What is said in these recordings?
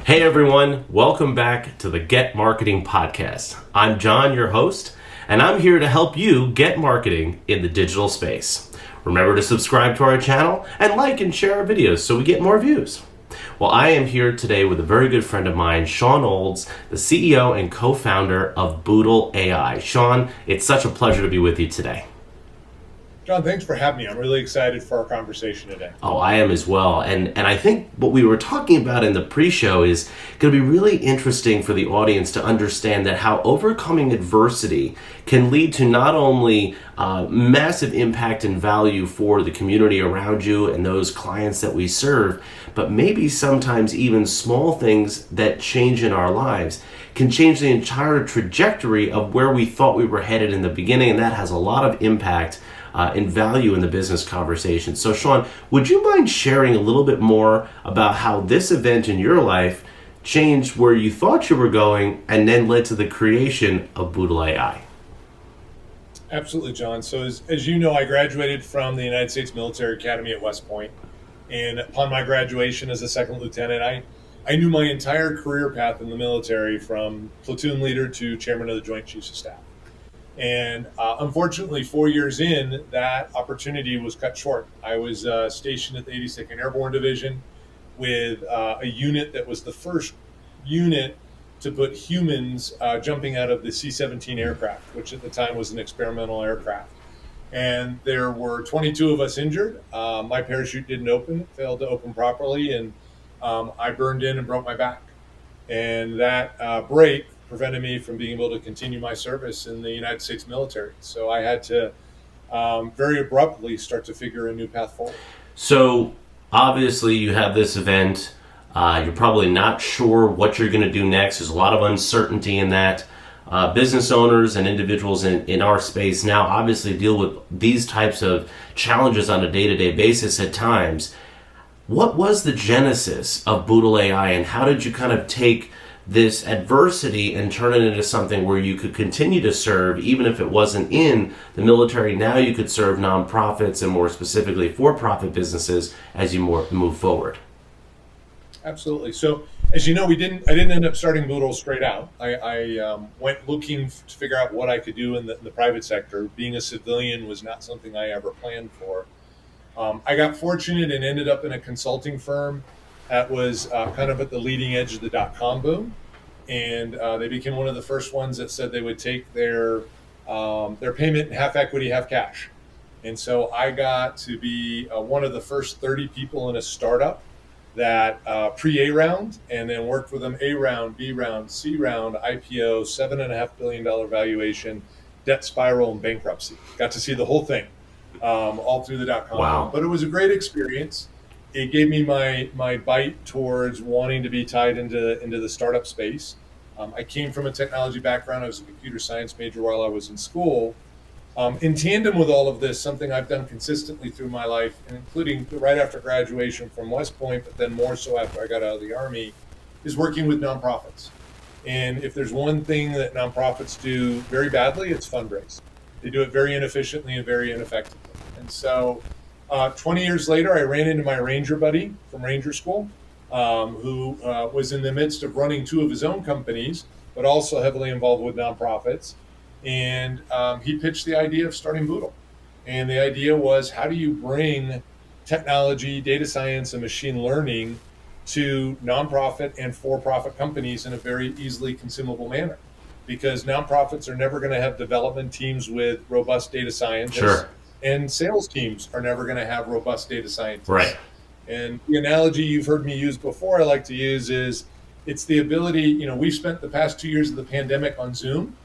Hey everyone, welcome back to the Get Marketing Podcast. I'm John, your host, and I'm here to help you get marketing in the digital space. Remember to subscribe to our channel and like and share our videos so we get more views. Well, I am here today with a very good friend of mine, Shawn Olds, the CEO and co-founder of Boodle AI. Shawn, it's such a pleasure to be with you today. John, thanks for having me. I'm really excited for our conversation today. Oh, I am as well. And I think what we were talking about in the pre-show is going to be really interesting for the audience to understand that how overcoming adversity can lead to not only massive impact and value for the community around you and those clients that we serve, but maybe sometimes even small things that change in our lives can change the entire trajectory of where we thought we were headed in the beginning, and that has a lot of impact and value in the business conversation. So Shawn, would you mind sharing a little bit more about how this event in your life changed where you thought you were going and then led to the creation of Boodle AI? Absolutely, John. So as you know, I graduated from the United States Military Academy at West Point. And upon my graduation as a second lieutenant, I knew my entire career path in the military, from platoon leader to chairman of the Joint Chiefs of Staff. And unfortunately, 4 years in, that opportunity was cut short. I was stationed at the 82nd Airborne Division with a unit that was the first unit to put humans jumping out of the C-17 aircraft, which at the time was an experimental aircraft. And there were 22 of us injured. My parachute didn't open, failed to open properly, and I burned in and broke my back. And that break prevented me from being able to continue my service in the United States military. So I had to very abruptly start to figure a new path forward. So obviously you have this event. You're probably not sure what you're going to do next. There's a lot of uncertainty in that. Business owners and individuals in our space now obviously deal with these types of challenges on a day-to-day basis at times. What was the genesis of Boodle AI, and how did you kind of take this adversity and turn it into something where you could continue to serve, even if it wasn't in the military? Now you could serve nonprofits and more specifically for-profit businesses as you move forward. Absolutely. So, as you know, I didn't end up starting Boodle straight out. I went looking to figure out what I could do in the private sector. Being a civilian was not something I ever planned for. I got fortunate and ended up in a consulting firm that was kind of at the leading edge of the dot-com boom. And they became one of the first ones that said they would take their payment in half equity, half cash. And so I got to be one of the first 30 people in a startup that pre-A round, and then worked with them A round, B round, C round, IPO, $7.5 billion valuation, debt spiral, and bankruptcy. Got to see the whole thing all through the dot-com. Wow. But it was a great experience. It gave me my bite towards wanting to be tied into the startup space. I came from a technology background. I was a computer science major while I was in school. In tandem with all of this, something I've done consistently through my life, including right after graduation from West Point, but then more so after I got out of the Army, is working with nonprofits. And if there's one thing that nonprofits do very badly, it's fundraise. They do it very inefficiently and very ineffectively. And so 20 years later, I ran into my Ranger buddy from Ranger School, who was in the midst of running two of his own companies, but also heavily involved with nonprofits. And he pitched the idea of starting Boodle. And the idea was, how do you bring technology, data science, and machine learning to nonprofit and for-profit companies in a very easily consumable manner? Because nonprofits are never going to have development teams with robust data scientists. Sure. And sales teams are never going to have robust data scientists. Right. And the analogy you've heard me use before, I like to use, is it's the ability, we've spent the past 2 years of the pandemic on Zoom.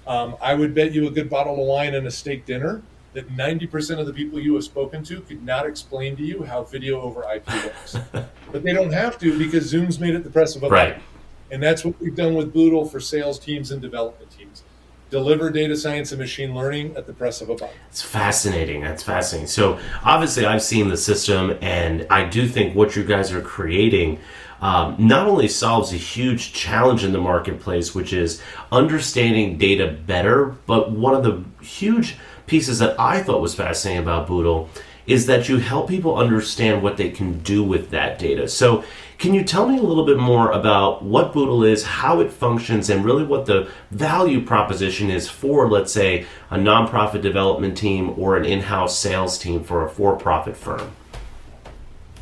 I would bet you a good bottle of wine and a steak dinner that 90% of the people you have spoken to could not explain to you how video over IP works. But they don't have to, because Zoom's made it the press of a button. Right. And that's what we've done with Boodle for sales teams and development teams. Deliver data science and machine learning at the press of a button. It's fascinating. That's fascinating. So obviously I've seen the system, and I do think what you guys are creating not only solves a huge challenge in the marketplace, which is understanding data better, but one of the huge pieces that I thought was fascinating about Boodle is that you help people understand what they can do with that data. So can you tell me a little bit more about what Boodle is, how it functions, and really what the value proposition is for, let's say, a nonprofit development team or an in-house sales team for a for-profit firm?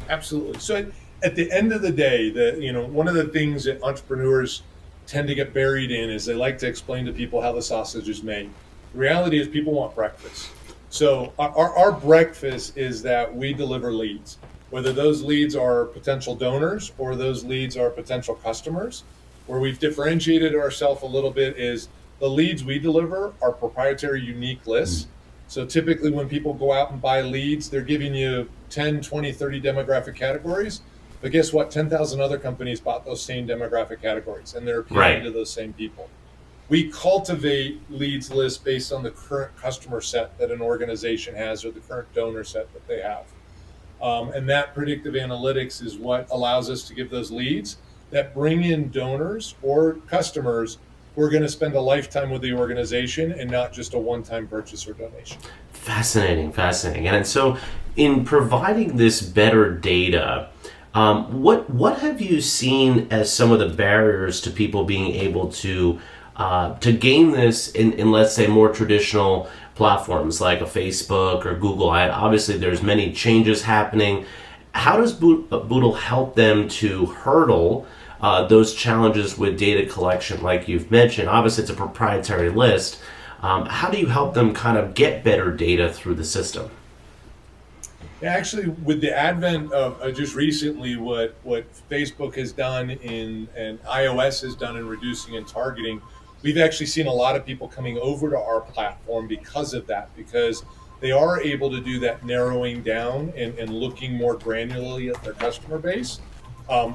Absolutely. So at the end of the day, one of the things that entrepreneurs tend to get buried in is they like to explain to people how the sausage is made. The reality is people want breakfast. So our breakfast is that we deliver leads, whether those leads are potential donors or those leads are potential customers. Where we've differentiated ourselves a little bit is the leads we deliver are proprietary, unique lists. So typically when people go out and buy leads, they're giving you 10, 20, 30 demographic categories. But guess what? 10,000 other companies bought those same demographic categories and they're appealing Right. to those same people. We cultivate leads lists based on the current customer set that an organization has or the current donor set that they have. And that predictive analytics is what allows us to give those leads that bring in donors or customers who are going to spend a lifetime with the organization and not just a one-time purchase or donation. Fascinating, fascinating. And so, in providing this better data, what have you seen as some of the barriers to people being able to gain this in let's say more traditional platforms like a Facebook or Google? Obviously, there's many changes happening. How does Boodle help them to hurdle those challenges with data collection, like you've mentioned? Obviously, it's a proprietary list. How do you help them kind of get better data through the system? Yeah, actually, with the advent of just recently, what Facebook has done in and iOS has done in reducing and targeting, we've actually seen a lot of people coming over to our platform because of that, because they are able to do that narrowing down and looking more granularly at their customer base,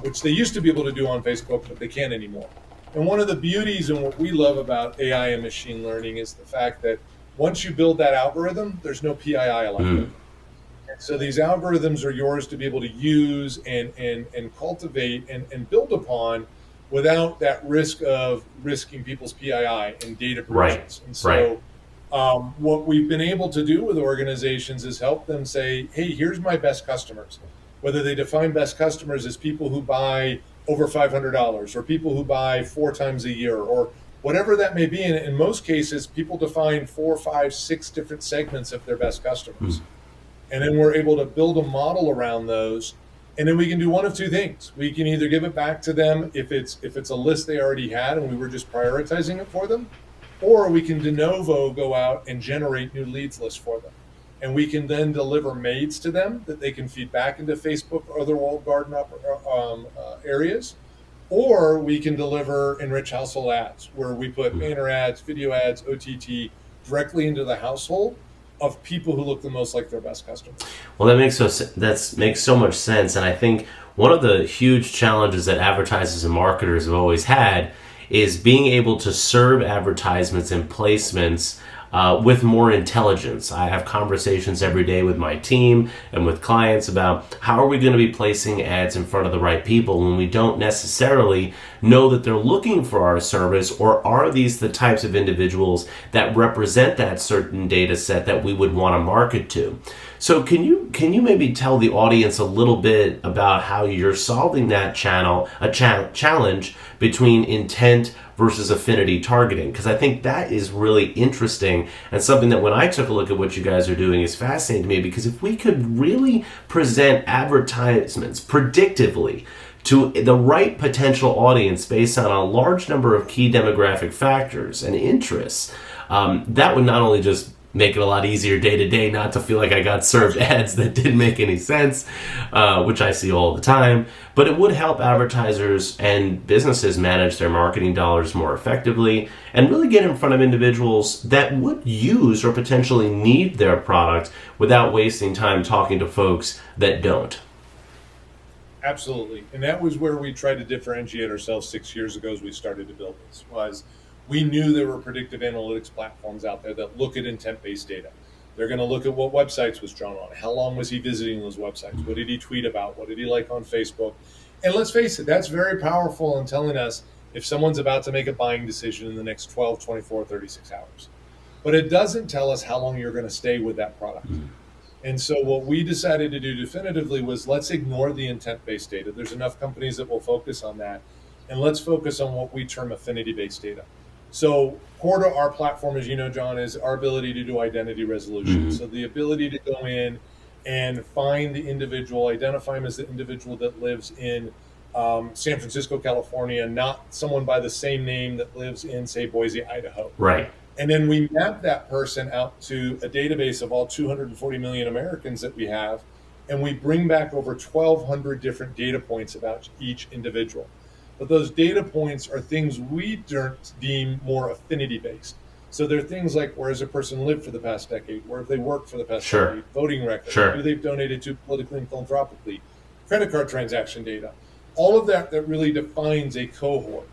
which they used to be able to do on Facebook, but they can't anymore. And one of the beauties and what we love about AI and machine learning is the fact that once you build that algorithm, there's no PII left over. So these algorithms are yours to be able to use and cultivate and build upon without that risk of risking people's PII and data Right, breaches. And right. so what we've been able to do with organizations is help them say, hey, here's my best customers. Whether they define best customers as people who buy over $500 or people who buy 4 times a year or whatever that may be. And in most cases, people define 4, 5, 6 different segments of their best customers. And then we're able to build a model around those. And then we can do one of two things. We can either give it back to them if it's a list they already had and we were just prioritizing it for them, or we can de novo go out and generate new leads lists for them. And we can then deliver maids to them that they can feed back into Facebook or other walled garden areas. Or we can deliver enriched household ads where we put banner ads, video ads, OTT directly into the household of people who look the most like their best customers. Well, that makes so much sense, and I think one of the huge challenges that advertisers and marketers have always had is being able to serve advertisements and placements with more intelligence. I have conversations every day with my team and with clients about how are we going to be placing ads in front of the right people when we don't necessarily know that they're looking for our service, or are these the types of individuals that represent that certain data set that we would want to market to. So can you maybe tell the audience a little bit about how you're solving that challenge between intent versus affinity targeting? Because I think that is really interesting and something that when I took a look at what you guys are doing is fascinating to me, because if we could really present advertisements predictively to the right potential audience based on a large number of key demographic factors and interests, that would not only just make it a lot easier day to day not to feel like I got served ads that didn't make any sense, which I see all the time, but it would help advertisers and businesses manage their marketing dollars more effectively and really get in front of individuals that would use or potentially need their product without wasting time talking to folks that don't. Absolutely. And that was where we tried to differentiate ourselves 6 years ago as we started to build this, was we knew there were predictive analytics platforms out there that look at intent-based data. They're going to look at what websites was John on, how long was he visiting those websites, what did he tweet about, what did he like on Facebook. And let's face it, that's very powerful in telling us if someone's about to make a buying decision in the next 12, 24, 36 hours. But it doesn't tell us how long you're going to stay with that product. And so what we decided to do definitively was let's ignore the intent-based data. There's enough companies that will focus on that. And let's focus on what we term affinity-based data. So core to our platform, as you know, John, is our ability to do identity resolution. Mm-hmm. So the ability to go in and find the individual, identify him as the individual that lives in San Francisco, California, not someone by the same name that lives in, say, Boise, Idaho. Right. And then we map that person out to a database of all 240 million Americans that we have. And we bring back over 1,200 different data points about each individual. But those data points are things we deem more affinity based. So they're things like where has a person lived for the past decade? Where have they worked for the past Sure. decade? Voting record, Sure. who they've donated to politically and philanthropically, credit card transaction data. All of that really defines a cohort.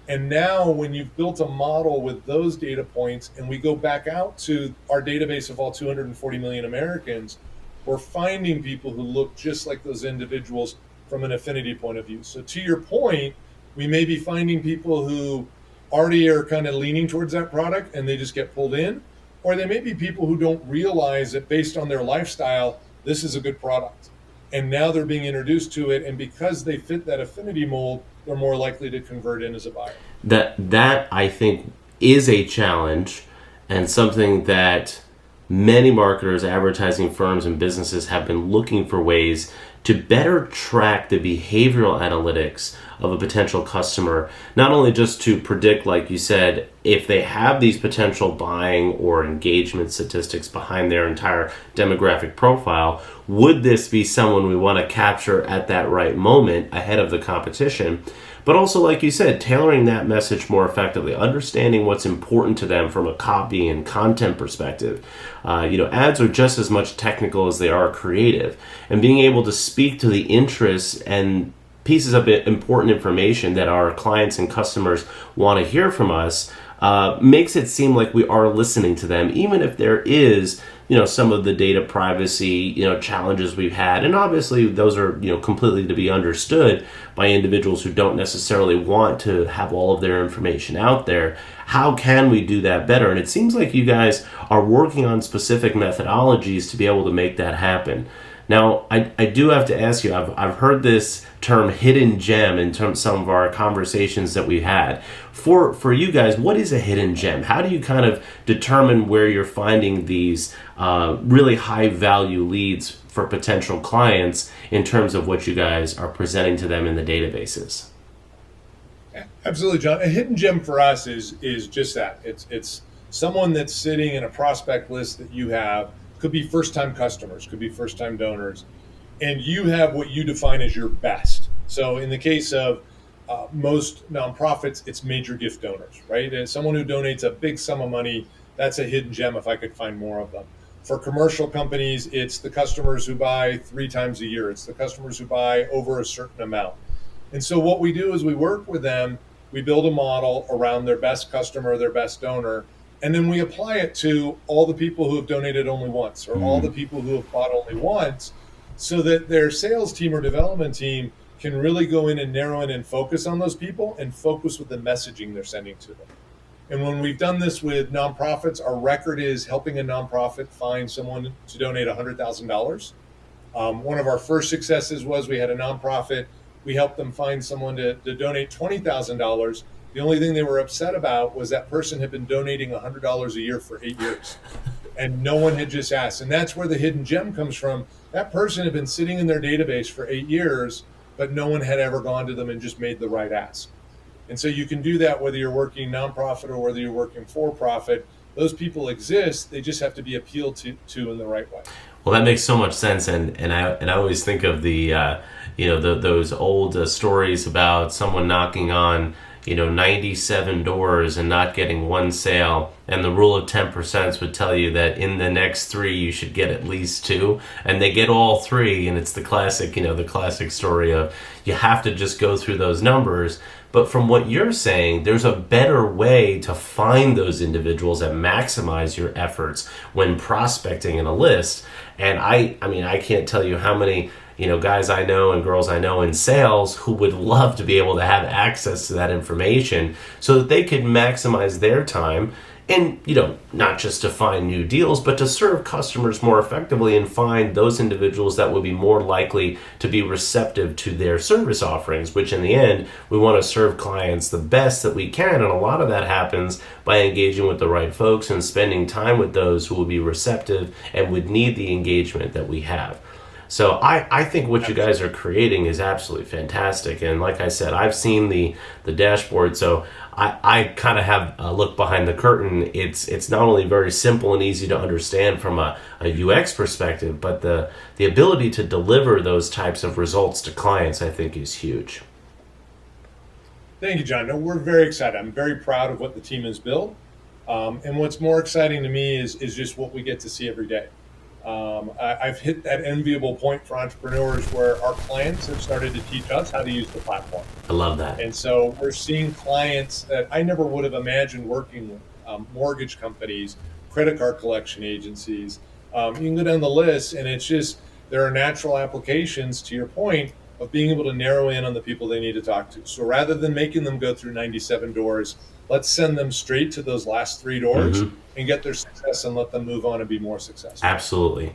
And now when you've built a model with those data points and we go back out to our database of all 240 million Americans, we're finding people who look just like those individuals from an affinity point of view. So to your point, we may be finding people who already are kind of leaning towards that product and they just get pulled in, or they may be people who don't realize that based on their lifestyle, this is a good product. And now they're being introduced to it. And because they fit that affinity mold, they're more likely to convert in as a buyer. That I think is a challenge, and something that many marketers, advertising firms, and businesses have been looking for ways to better track the behavioral analytics of a potential customer, not only just to predict, like you said, if they have these potential buying or engagement statistics behind their entire demographic profile, would this be someone we want to capture at that right moment ahead of the competition? But also, like you said, tailoring that message more effectively, understanding what's important to them from a copy and content perspective. Ads are just as much technical as they are creative, and being able to speak to the interests and pieces of important information that our clients and customers want to hear from us makes it seem like we are listening to them, even if there is some of the data privacy challenges we've had, and obviously those are completely to be understood by individuals who don't necessarily want to have all of their information out there. How can we do that better? And it seems like you guys are working on specific methodologies to be able to make that happen. Now, I do have to ask you, I've heard this term hidden gem in some of our conversations that we've had. For you guys, what is a hidden gem? How do you kind of determine where you're finding these really high value leads for potential clients in terms of what you guys are presenting to them in the databases? Absolutely, John. A hidden gem for us is just that. It's someone that's sitting in a prospect list that you have. Could be first-time customers, could be first-time donors, and you have what you define as your best. So in the case of most nonprofits, it's major gift donors, right? And someone who donates a big sum of money, that's a hidden gem if I could find more of them. For commercial companies, it's the customers who buy 3 times a year. It's the customers who buy over a certain amount. And so what we do is we work with them, we build a model around their best customer, their best donor, and then we apply it to all the people who have donated only once, or all the people who have bought only once, so that their sales team or development team can really go in and narrow in and focus on those people and focus with the messaging they're sending to them. And when we've done this with nonprofits, our record is helping a nonprofit find someone to donate $100,000. One of our first successes was we had a nonprofit. We helped them find someone to donate $20,000. The only thing they were upset about was that person had been donating $100 a year for 8 years, and no one had just asked. And that's where the hidden gem comes from. That person had been sitting in their database for 8 years, but no one had ever gone to them and just made the right ask. And so you can do that whether you're working nonprofit or whether you're working for profit. Those people exist. They just have to be appealed to in the right way. Well, that makes so much sense, and I always think of those old stories about someone knocking on 97 doors and not getting one sale, and the rule of 10% would tell you that in the next 3 you should get at least 2, and they get all 3, and it's the classic story of you have to just go through those numbers. But from what you're saying, there's a better way to find those individuals and maximize your efforts when prospecting in a list. And I can't tell you how many guys I know and girls I know in sales who would love to be able to have access to that information so that they could maximize their time And, not just to find new deals, but to serve customers more effectively and find those individuals that would be more likely to be receptive to their service offerings, which in the end, we want to serve clients the best that we can. And a lot of that happens by engaging with the right folks and spending time with those who will be receptive and would need the engagement that we have. So I think what you guys are creating is absolutely fantastic. And like I said, I've seen the dashboard, so I kind of have a look behind the curtain. It's not only very simple and easy to understand from a UX perspective, but the ability to deliver those types of results to clients, I think, is huge. Thank you, John. No, we're very excited. I'm very proud of what the team has built. And what's more exciting to me is just what we get to see every day. I've hit that enviable point for entrepreneurs where our clients have started to teach us how to use the platform. I love that. And so we're seeing clients that I never would have imagined working with, mortgage companies, credit card collection agencies. You can go down the list, and it's just there are natural applications, to your point, of being able to narrow in on the people they need to talk to. So rather than making them go through 97 doors, let's send them straight to those last 3 doors and get their success and let them move on and be more successful. Absolutely.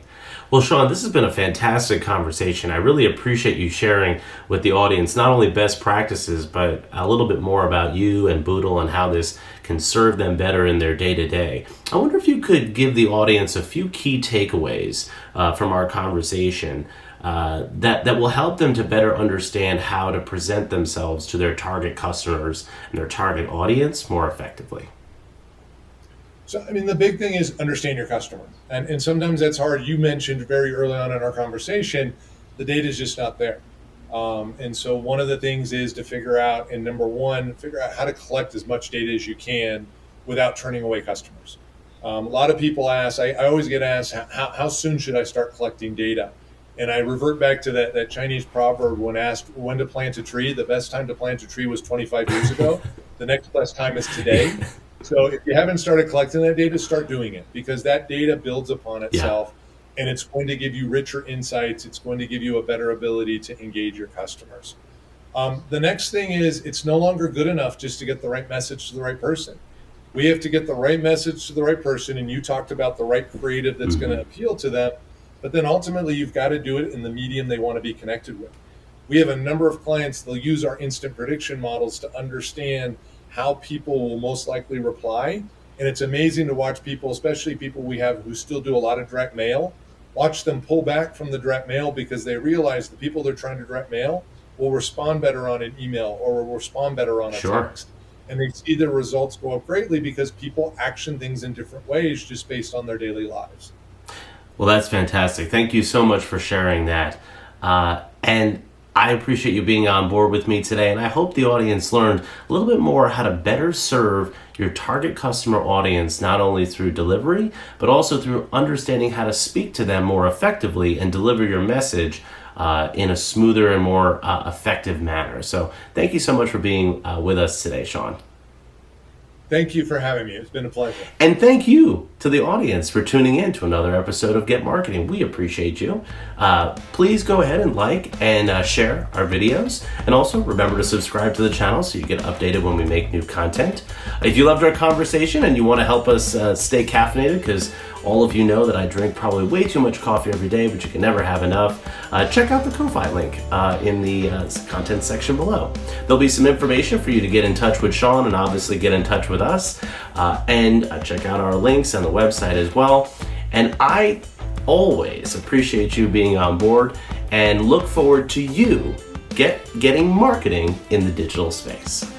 Well, Shawn, this has been a fantastic conversation. I really appreciate you sharing with the audience not only best practices, but a little bit more about you and Boodle and how this can serve them better in their day-to-day. I wonder if you could give the audience a few key takeaways from our conversation that will help them to better understand how to present themselves to their target customers and their target audience more effectively. So, I mean, the big thing is understand your customer. And sometimes that's hard. You mentioned very early on in our conversation, the data is just not there. And so one of the things is to figure out, and number one, figure out how to collect as much data as you can without turning away customers. A lot of people ask, I always get asked, how soon should I start collecting data? And I revert back to that Chinese proverb when asked when to plant a tree. The best time to plant a tree was 25 years ago. The next best time is today. So if you haven't started collecting that data, start doing it, because that data builds upon itself, and it's going to give you richer insights. It's going to give you a better ability to engage your customers. The next thing is it's no longer good enough just to get the right message to the right person. We have to get the right message to the right person, and you talked about the right creative that's going to appeal to them, but then ultimately you've got to do it in the medium they want to be connected with. We have a number of clients, they'll use our instant prediction models to understand how people will most likely reply. And it's amazing to watch people, especially people we have who still do a lot of direct mail, watch them pull back from the direct mail because they realize the people they're trying to direct mail will respond better on an email or will respond better on a text. And they see their results go up greatly because people action things in different ways just based on their daily lives. Well, that's fantastic. Thank you so much for sharing that. And I appreciate you being on board with me today, and I hope the audience learned a little bit more how to better serve your target customer audience, not only through delivery, but also through understanding how to speak to them more effectively and deliver your message in a smoother and more effective manner. So thank you so much for being with us today, Shawn. Thank you for having me. It's been a pleasure. And thank you to the audience for tuning in to another episode of Get Marketing. We appreciate you. Please go ahead and like and share our videos. And also remember to subscribe to the channel so you get updated when we make new content. If you loved our conversation and you want to help us stay caffeinated, because all of you know that I drink probably way too much coffee every day, but you can never have enough, check out the Ko-Fi link in the content section below. There'll be some information for you to get in touch with Shawn and obviously get in touch with us, and check out our links on the website as well. And I always appreciate you being on board and look forward to you getting marketing in the digital space.